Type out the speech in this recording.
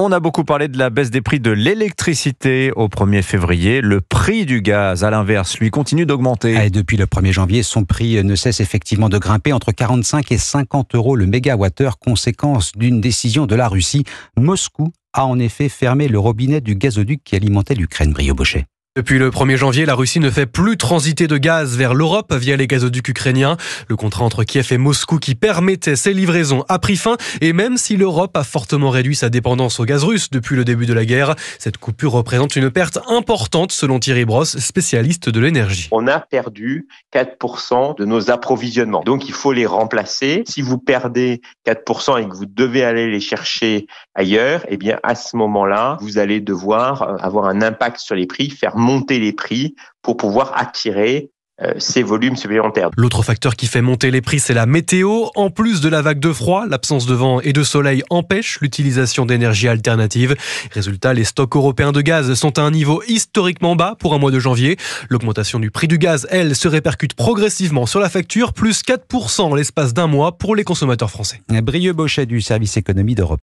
On a beaucoup parlé de la baisse des prix de l'électricité au 1er février. Le prix du gaz, à l'inverse, lui, continue d'augmenter. Et depuis le 1er janvier, son prix ne cesse effectivement de grimper entre 45 et 50 euros le mégawattheure, conséquence d'une décision de la Russie. Moscou a en effet fermé le robinet du gazoduc qui alimentait l'Ukraine. Brio Bochet. Depuis le 1er janvier, la Russie ne fait plus transiter de gaz vers l'Europe via les gazoducs ukrainiens. Le contrat entre Kiev et Moscou qui permettait ces livraisons a pris fin. Et même si l'Europe a fortement réduit sa dépendance au gaz russe depuis le début de la guerre, cette coupure représente une perte importante selon Thierry Brosse, spécialiste de l'énergie. On a perdu 4% de nos approvisionnements. Donc il faut les remplacer. Si vous perdez 4% et que vous devez aller les chercher ailleurs, eh bien à ce moment-là, vous allez devoir avoir un impact sur les prix, faire monter les prix pour pouvoir attirer ces volumes supplémentaires. L'autre facteur qui fait monter les prix, c'est la météo. En plus de la vague de froid, l'absence de vent et de soleil empêche l'utilisation d'énergies alternatives. Résultat, les stocks européens de gaz sont à un niveau historiquement bas pour un mois de janvier. L'augmentation du prix du gaz, elle, se répercute progressivement sur la facture, plus 4% en l'espace d'un mois pour les consommateurs français. Brio Bochet du service économie d'Europe.